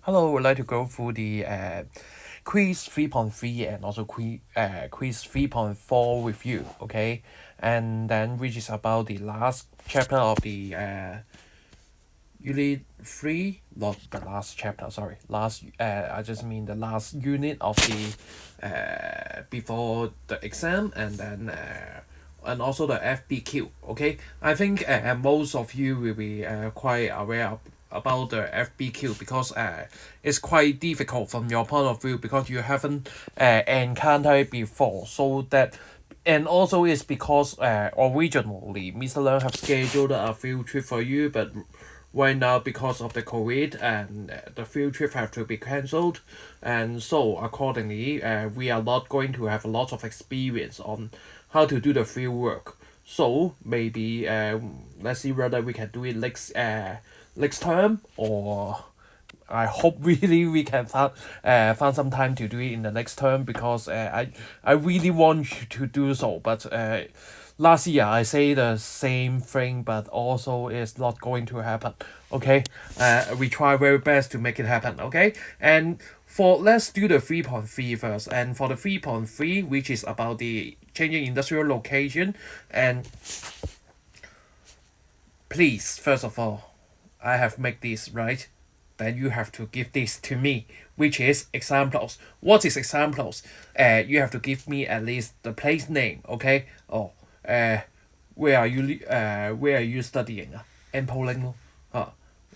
Hello, we'd like to go through the quiz 3.3 and also quiz 3.4 with you, okay? And then which is about the last chapter of the unit 3, not the last chapter, sorry. I just mean the last unit of the before the exam and also the FBQ, okay? I think most of you will be quite aware about the FBQ because it's quite difficult from your point of view because you haven't encountered it before. So that and also it's because originally Mr. Leung have scheduled a field trip for you, but right now because of the COVID and the field trip have to be cancelled, and so accordingly we are not going to have a lot of experience on how to do the field work. So maybe let's see whether we can do it next term, or I hope really we can find some time to do it in the next term because I really want you to do so, but last year I say the same thing, but also it's not going to happen. Okay, we try very best to make it happen. Okay, and for let's do the 3.3 first, and for the 3.3, which is about the changing industrial location, and please first of all, I have made this right. Then you have to give this to me, which is examples. What is examples? You have to give me at least the place name. Okay. Oh, where are you studying? Empoling.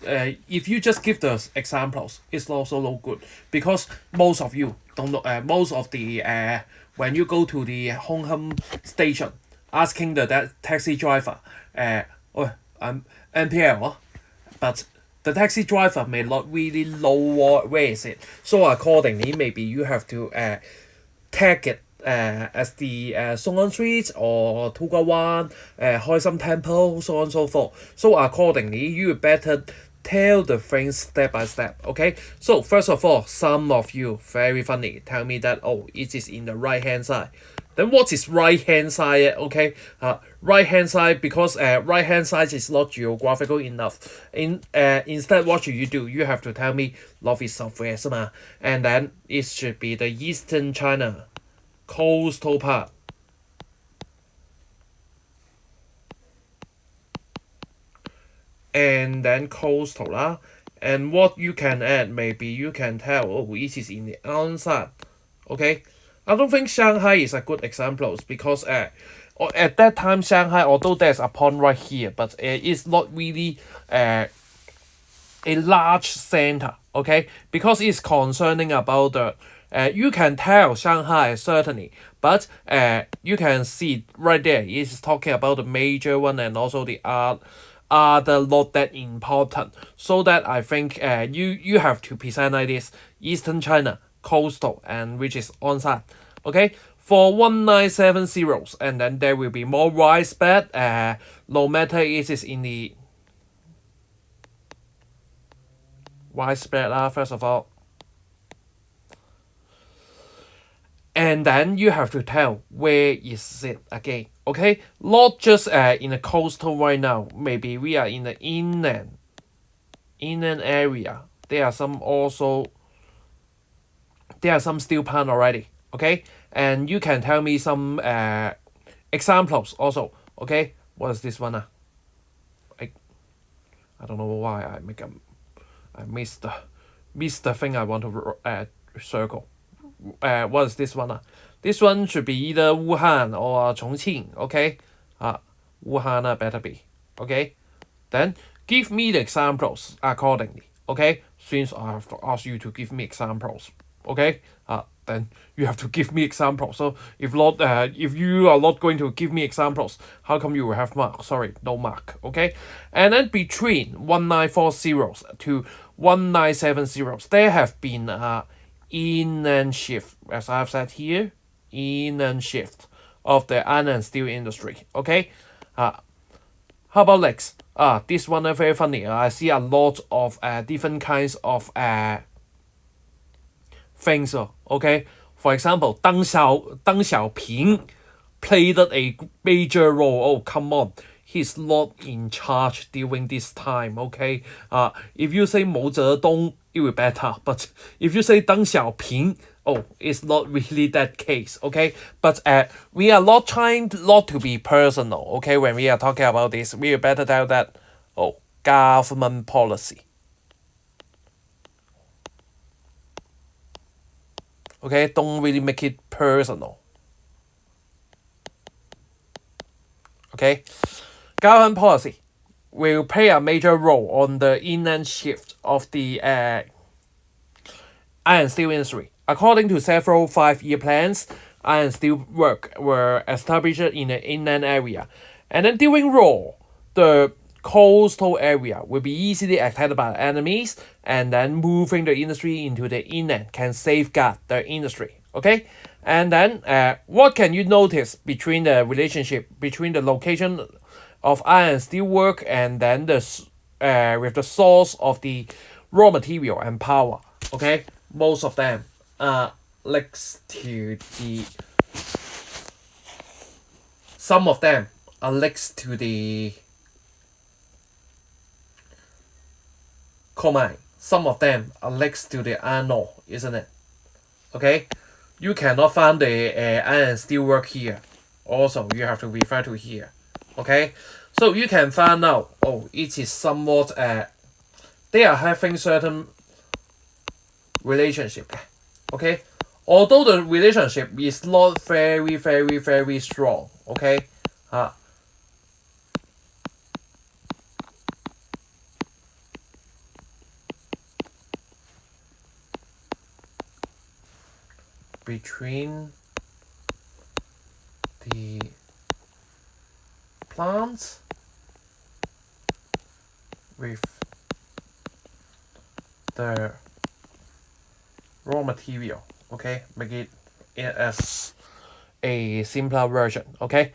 If you just give the examples, it's also no good because most of you don't know. Most of the when you go to the Hong Kong station, asking the taxi driver, oh, I'm NPL, but the taxi driver may not really know where is it. So accordingly, maybe you have to tag it as the Song On Street or Tuga Wan, Hoi Sam Temple, so on and so forth. So accordingly, you better tell the things step by step. Okay. So first of all, some of you very funny tell me that it is in the right hand side. Then what is right hand side? Okay, right hand side because right hand side is not geographical enough. Instead, what should you do? You have to tell me north is southwest, and then it should be the Eastern China coastal part. And then coastal lah. And what you can add, maybe you can tell, it is in the onset. Okay, I don't think Shanghai is a good example because at that time Shanghai, although there's a pond right here, but it's not really a large center. Okay, because it's concerning about the. You can tell Shanghai certainly, but you can see right there it's talking about the major one and also the other not that important. So that I think you have to present like this: Eastern China, coastal, and which is onset. Okay, for 1970, and then there will be more widespread. No matter it is in the widespread. First of all. And then you have to tell where is it again. Okay, not just in the coastal right now. Maybe we are in the inland area. There are some steel pan already. Okay, and you can tell me some examples also. Okay, what is this one? I don't know why I missed the thing I want to circle. What is this one? This one should be either Wuhan or Chongqing. Okay, Wuhan better be. Okay, then give me the examples accordingly. Okay, since I have to ask you to give me examples. Okay, then you have to give me examples. So if you are not going to give me examples, how come you will have mark? Sorry, no mark. Okay, and then between 1940 to 1970, there have been in and shift, as I've said here, in and shift of the iron and steel industry. Okay, how about next? This one is very funny. I see a lot of different kinds of things. Okay, for example, Deng Xiaoping played a major role. Oh, come on. he's not in charge during this time. Okay, if you say Mao Zedong, it will be better. But if you say Deng Xiaoping, oh, it's not really that case. Okay, but we are not trying not to be personal. Okay, when we are talking about this, we better tell that government policy. Okay, don't really make it personal. Okay, government policy will play a major role on the inland shift of the iron steel industry. According to several 5-year plans, iron steel work were established in the inland area, and then during war, the coastal area will be easily attacked by enemies, and then moving the industry into the inland can safeguard the industry. Okay, and then what can you notice between the relationship between the location of iron steel work and then the with the source of the raw material and power? Okay, most of them links to the some of them are links to the coal mine. Some of them are links to the iron ore, isn't it? Okay, you cannot find the iron steel work here. Also, you have to refer to here. Okay, so you can find out. Oh, it is somewhat they are having certain relationship. Okay, although the relationship is not very strong. Okay, between the plants with the raw material. Okay, make it as a simpler version. Okay,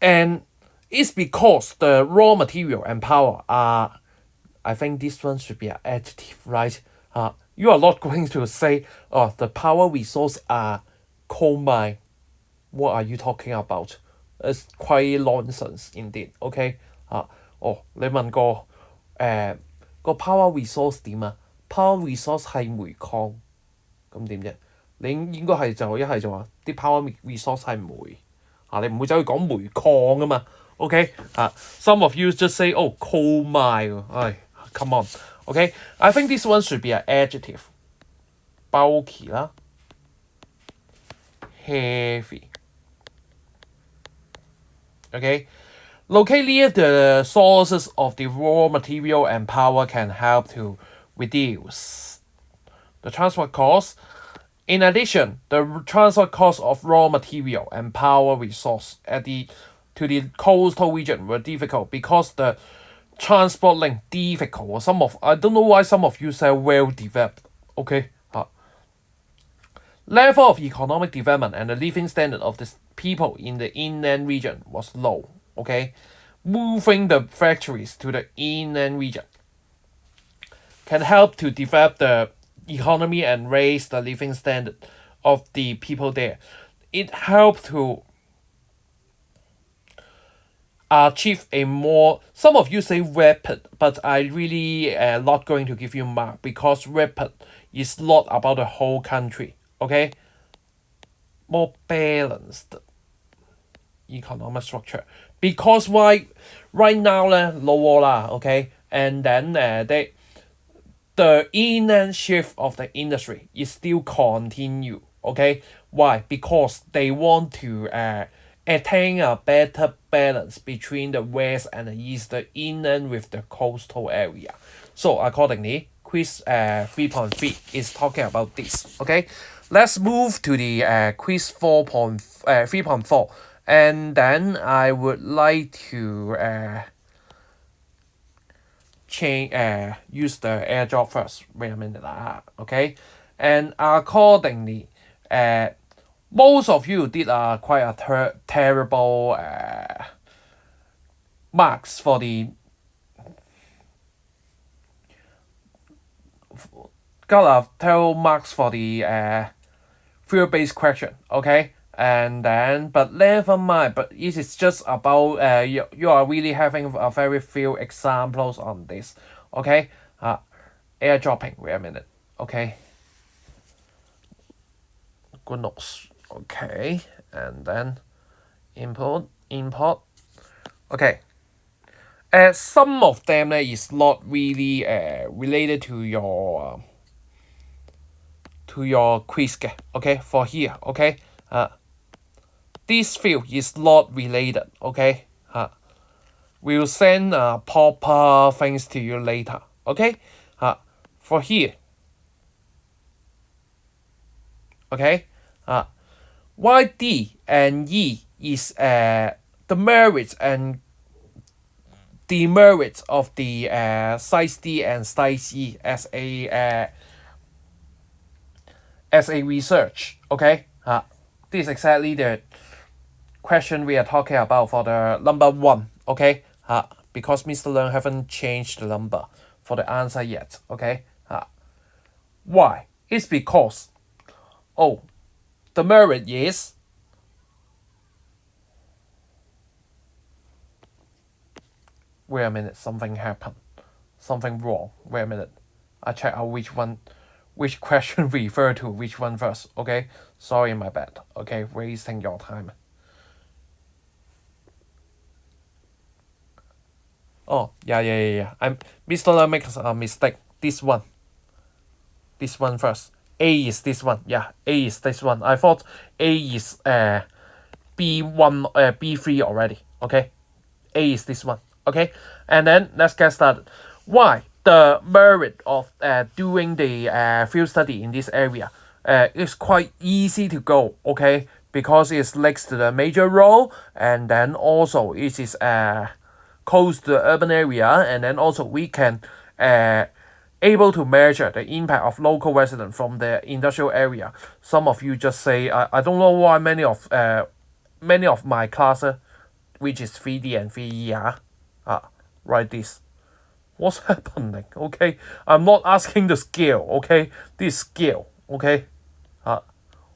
and it's because the raw material and power are. I think this one should be an adjective, right? You are not going to say, oh, the power resource are coal mine. What are you talking about? It's quite nonsense indeed. Okay，你問個power resource 點啊？power resource 係煤礦，咁點啫？你應該係就一係就話啲 power resource 係煤，你唔會走去講煤礦啊嘛。OK，some of you just say oh coal mine，come on。OK，I think this one should be an adjective， bulky 啦 ，heavy。Okay, locate near the sources of the raw material and power can help to reduce the transport costs. In addition, the transport costs of raw material and power resource to the coastal region were difficult because the transport link difficult. I don't know why some of you say well developed. Okay, level of economic development and the living standard of the people in the inland region was low. Okay, moving the factories to the inland region can help to develop the economy and raise the living standard of the people there. It helped to achieve a more, some of you say rapid, but I really not going to give you mark because rapid is not about the whole country. Okay, more balanced economic structure because why right now lower okay, and then the inland shift of the industry is still continue. Okay, why? Because they want to attain a better balance between the west and the east, the inland with the coastal area. So accordingly, quiz 3.3 is talking about this. Okay, let's move to the quiz 3.4, and then I would like to use the airdrop first. Wait a minute, okay, and accordingly, most of you did quite a terrible marks for the got a terrible marks for the field-based question. Okay, And then, but never mind. But it is just about you are really having a very few examples on this. Okay. Airdropping. Wait a minute. Okay. Good notes. Okay. And then import. Okay. Some of them is not really related to your quiz. Okay. For here. Okay. This field is not related. Okay. We'll send proper things to you later. Okay. For here. Okay. Why D and E is the merits and demerits of the size D and size E as a research. Okay. This is exactly the question we are talking about for the number 1. Okay. Because Mr. Leung haven't changed the number for the answer yet. Okay. Why? It's because the merit is wait a minute, something happened. Something wrong. Wait a minute. I check out which question refer to which one first. Okay. Sorry, my bad. Okay, wasting your time. Oh, yeah. Mr. Leung makes a mistake. This one first. A is this one. Yeah, A is this one. I thought A is B1 B3 already. Okay. A is this one. Okay. And then let's get started. Why the merit of doing the field study in this area is quite easy to go. Okay, because it's next to the major road, and then also it is close to the urban area, and then also we can able to measure the impact of local residents from the industrial area. Some of you just say, I don't know why many of my classes, which is 3D and 3E, write this. What's happening? Okay, I'm not asking the scale. Okay, this scale. Okay,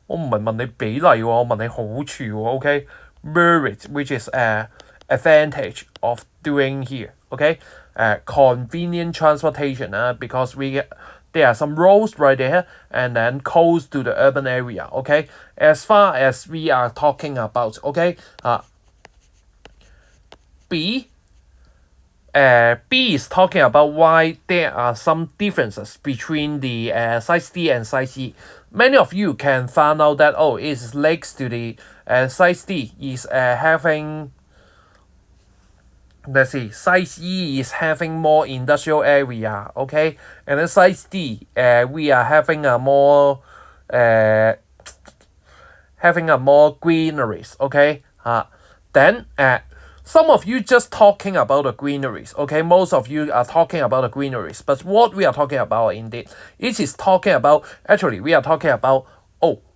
我唔係問你比例喎，我問你好處喎。Okay, merit, which is advantage of doing here. Okay, convenient transportation. Because there are some roads right there, and then close to the urban area. Okay, as far as we are talking about. Okay, B is talking about why there are some differences between the size D and size E. Many of you can find out that it's next to the size D is having, let's see, size E is having more industrial area. Okay, and then size D we are having a more greeneries. Okay, then some of you just talking about the greeneries. Okay, most of you are talking about the greeneries, but what we are talking about indeed, it is talking about, actually we are talking about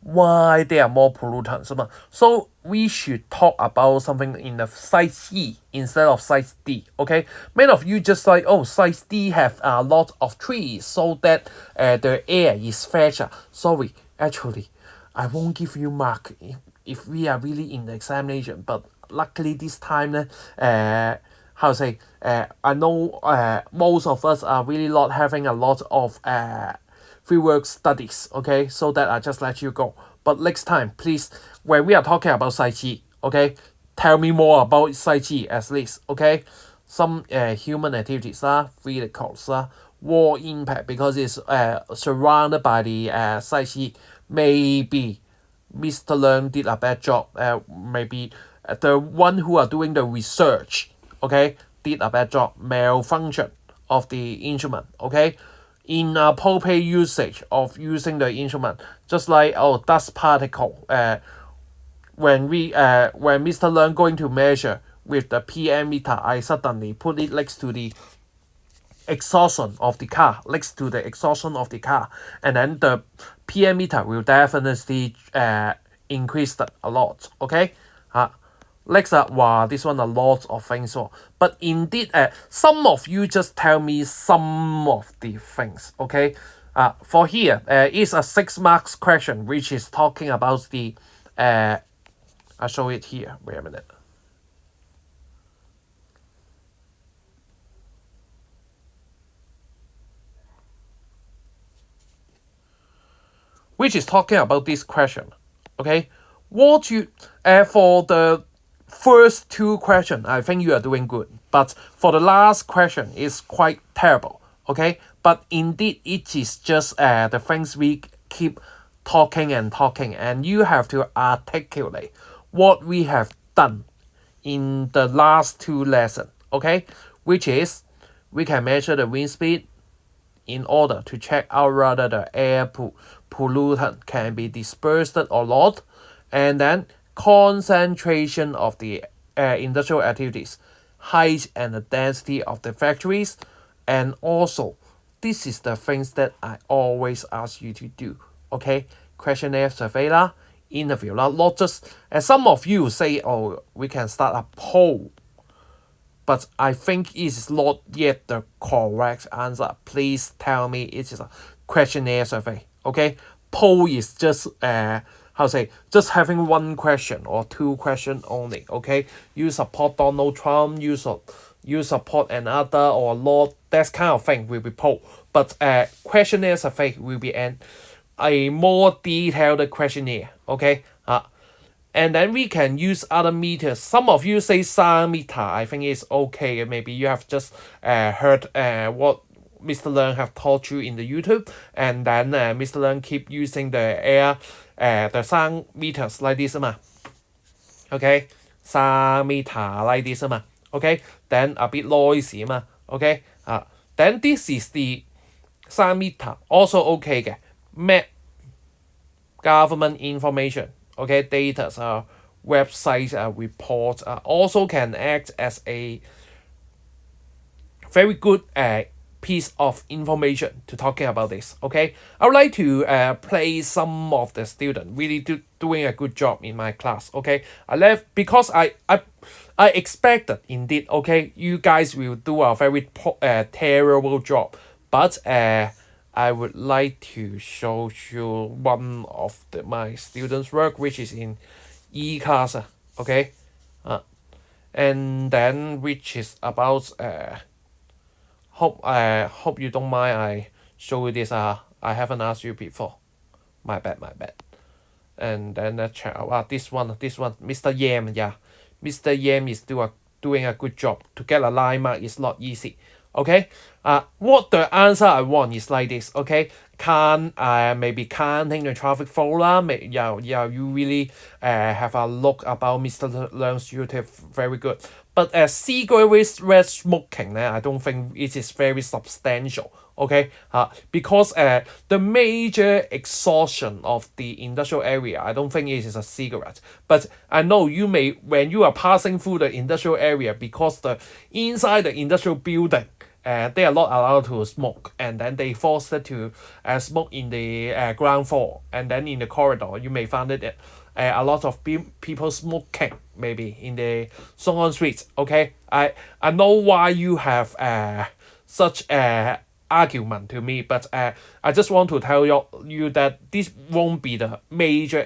why there are more pollutants. So we should talk about something in the size E instead of size D. Okay, many of you just like, size D have a lot of trees so that the air is fresher. Sorry, actually I won't give you mark if we are really in the examination, but luckily this time how to say, I know most of us are really not having a lot of fieldwork studies. Okay, so that I just let you go. But next time, please, when we are talking about Psyche, okay, tell me more about Psyche at least. Okay, some human activities, vehicles, war impact, because it's surrounded by the Psyche. Maybe Mr. Leung did a bad job. Maybe the one who are doing the research, okay, did a bad job. Malfunction of the instrument. Okay, in appropriate usage of using the instrument, just like dust particle. When Mr. Leung going to measure with the PM meter, I suddenly put it next to the exhaustion of the car, and then the PM meter will definitely increase a lot. Okay, next this one a lot of things. But indeed, some of you just tell me some of the things. Okay, for here is a 6 marks question which is talking about the I show it here. Wait a minute. Which is talking about this question. Okay, what you for the first two questions, I think you are doing good, but for the last question, it's quite terrible. Okay, but indeed, it is just the things we keep talking and talking, and you have to articulate what we have done in the last two lessons. Okay, which is we can measure the wind speed in order to check out whether the air pollutant can be dispersed or not, and then concentration of the industrial activities, height and the density of the factories, and also this is the things that I always ask you to do. Okay, questionnaire survey lah, interview lah, not just as some of you say, oh, we can start a poll, but I think it is not yet the correct answer. Please tell me it is a questionnaire survey. Okay, poll is just how to say, just having one question or two questions only. Okay, you support Donald Trump, you support another or not. That kind of thing will be poll. But questionnaire survey will be a more detailed questionnaire. Okay, and then we can use other meters. Some of you say sound meter. I think it's okay. Maybe you have just heard what Mr. Leung have taught you in the YouTube, and then Mr. Leung keep using the the sound meters like this Okay, sound meter like this Okay, then a bit noisy Okay, then this is the sound meter. Also okay map government information. Okay, data, websites, reports also can act as a very good piece of information to talking about this. Okay, I would like to praise some of the students really doing a good job in my class. Okay, I left because I expected indeed. Okay, you guys will do a very terrible job, but I would like to show you one of my students' work, which is in e-class. Okay, and then which is about hope you don't mind I show you this. I haven't asked you before. My bad. And then let's check out this one, Mr. Yam. Yeah, Mr. Yam is doing a good job. To get a line mark is not easy. Okay, what the answer I want is like this. Okay, maybe counting the traffic flow lah. You really have a look about Mr. Leung's YouTube, very good. But cigarette smoking, I don't think it is very substantial. Okay, because the major exhaustion of the industrial area, I don't think it is a cigarette. But I know you may, when you are passing through the industrial area, because the inside the industrial building, they are not allowed to smoke, and then they forced to smoke in the ground floor, and then in the corridor you may find it a lot of people smoking maybe in the Song'an streets. Okay, I know why you have such argument to me, but I just want to tell you that this won't be the major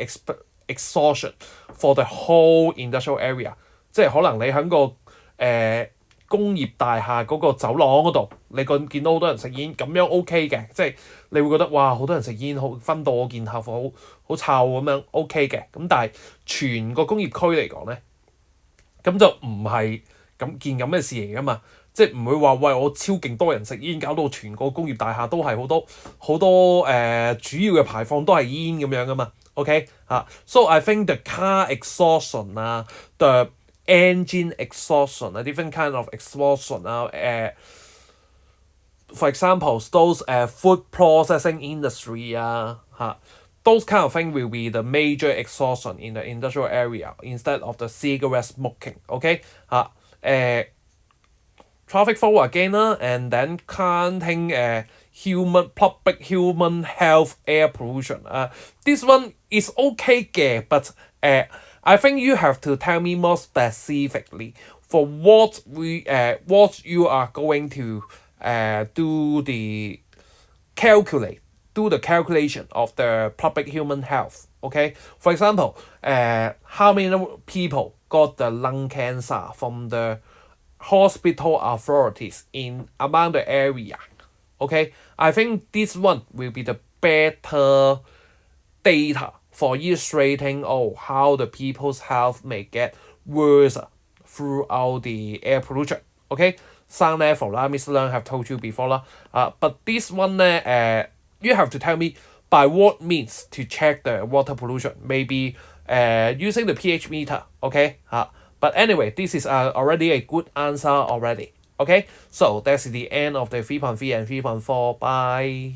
exhaustion for the whole industrial area. 即係可能你喺個工業大廈嗰個走廊嗰度，你見到好多人食煙，咁樣 OK 嘅，即係你會覺得哇，好多人食煙，好分到我件校服好臭咁樣 OK 嘅。咁但係全個工業區嚟講咧，咁就唔係件咁嘅事嚟噶嘛。即係唔會話喂，我超勁多人食煙，搞到全個工業大廈都係好多主要嘅排放都係煙咁樣噶嘛。OK so I think the car exhaustion the engine exhaustion, a different kind of exhaustion. For example, those food processing industry, those kind of things will be the major exhaustion in the industrial area instead of the cigarette smoking. Okay, traffic flow again, and then counting public human health air pollution. This one is okay, but I think you have to tell me more specifically for what you are going to do the calculation of the public human health. Okay, for example, how many people got the lung cancer from the hospital authorities in among the area? Okay, I think this one will be the better data for illustrating how the people's health may get worse throughout the air pollution. Okay, sound level lah, Mr. Leung have told you before lah. But this one you have to tell me by what means to check the water pollution. Maybe using the pH meter. Okay, but anyway, this is already a good answer already. Okay, so that's the end of the 3.3 and 3.4. Bye.